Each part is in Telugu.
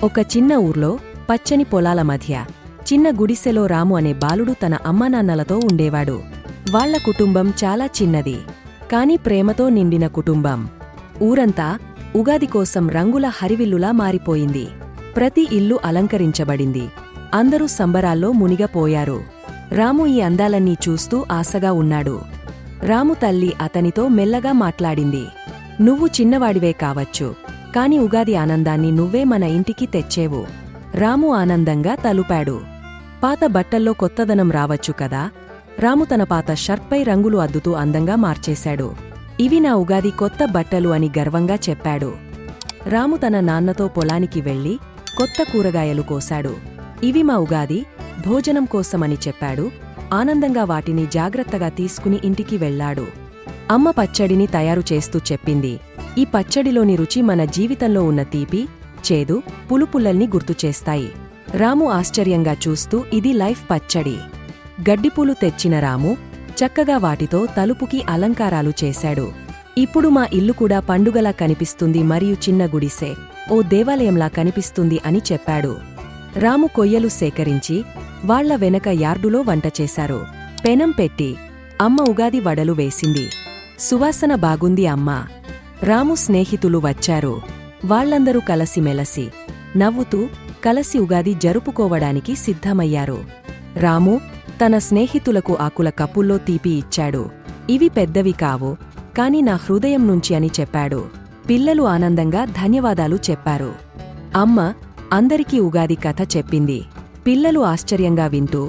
ఒక చిన్న ఊర్లో పచ్చని పొలాల మధ్య చిన్న గుడిసెలో రాము అనే బాలుడు తన అమ్మానాన్నలతో ఉండేవాడు. వాళ్ల కుటుంబం చాలా చిన్నది, కాని ప్రేమతో నిండిన కుటుంబం. ఊరంతా ఉగాది కోసం రంగుల హరివిల్లులా మారిపోయింది. ప్రతి ఇల్లు అలంకరించబడింది. అందరూ సంబరాల్లో మునిగపోయారు. రాము ఈ అందాలన్నీ చూస్తూ ఆశగా ఉన్నాడు. రాము తల్లి అతనితో మెల్లగా మాట్లాడింది. నువ్వు చిన్నవాడివే కావచ్చు, కాని ఉగాది ఆనందాన్ని నువ్వే మన ఇంటికి తెచ్చేవు. రాము ఆనందంగా తలుపాడు. పాత బట్టల్లో కొత్తదనం రావచ్చు కదా. రాము తన పాత షర్ట్పై రంగులు అద్దుతూ అందంగా మార్చేశాడు. ఇవి నా ఉగాది కొత్త బట్టలు అని గర్వంగా చెప్పాడు. రాము తన నాన్నతో పొలానికి వెళ్లి కొత్త కూరగాయలు కోశాడు. ఇవి మా ఉగాది భోజనం కోసమని చెప్పాడు. ఆనందంగా వాటిని జాగ్రత్తగా తీసుకుని ఇంటికి వెళ్లాడు. అమ్మ పచ్చడిని తయారు చేస్తూ చెప్పింది, ఈ పచ్చడిలోని రుచి మన జీవితంలో ఉన్న తీపి, చేదు, పులుపుల్లల్ని గుర్తుచేస్తాయి. రాము ఆశ్చర్యంగా చూస్తూ ఇది లైఫ్ పచ్చడి. గడ్డిపూలు తెచ్చిన రాము చక్కగా వాటితో తలుపుకి అలంకారాలు చేశాడు. ఇప్పుడు మా ఇల్లు కూడా పండుగలా కనిపిస్తుంది మరియు చిన్న గుడిసె ఓ దేవాలయంలా కనిపిస్తుంది అని చెప్పాడు. రాము కొయ్యలు సేకరించి వాళ్ల వెనక యార్డులో వంట చేశారు. పెనం పెట్టి అమ్మ ఉగాది వడలు వేసింది. సువాసన బాగుంది అమ్మా. రాము స్నేహితులు వచ్చారు. వాళ్లందరూ కలసిమెలసి నవ్వుతూ కలసి ఉగాది జరుపుకోవడానికి సిద్ధమయ్యారు. రాము తన స్నేహితులకు ఆకుల కప్పుల్లో తీపి ఇచ్చాడు. ఇవి పెద్దవి కావు, కాని నా హృదయం నుంచి అని చెప్పాడు. పిల్లలు ఆనందంగా ధన్యవాదాలు చెప్పారు. అమ్మ అందరికీ ఉగాది కథ చెప్పింది. పిల్లలు ఆశ్చర్యంగా వింటూ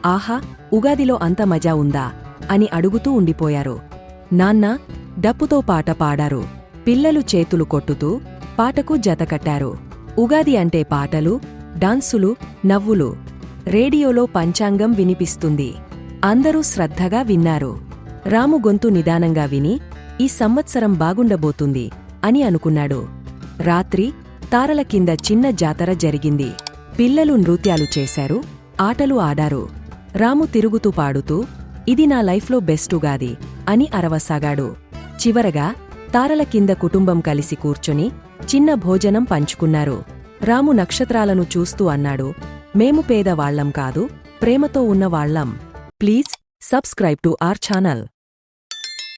ఆహా, ఉగాదిలో అంత మజా ఉందా అని అడుగుతూ ఉండిపోయారు. నాన్న డప్పుతో పాట పాడారు. పిల్లలు చేతులు కొట్టుతూ పాటకు జతకట్టారు. ఉగాది అంటే పాటలు, డాన్సులు, నవ్వులు. రేడియోలో పంచాంగం వినిపిస్తుంది. అందరూ శ్రద్ధగా విన్నారు. రాము గొంతు నిదానంగా విని ఈ సంవత్సరం బాగుండబోతుంది అని అనుకున్నాడు. రాత్రి తారల కింద చిన్న జాతర జరిగింది. పిల్లలు నృత్యాలు చేశారు, ఆటలు ఆడారు. రాము తిరుగుతూ పాడుతూ ఇది నా లైఫ్లో బెస్ట్ ఉగాది అని అరవసాగాడు. చివరగా తారల కింద కుటుంబం కలిసి కూర్చొని చిన్న భోజనం పంచుకున్నారు. రాము నక్షత్రాలను చూస్తూ అన్నాడు, మేము పేదవాళ్లం కాదు, ప్రేమతో ఉన్నవాళ్లం. Please subscribe to our channel.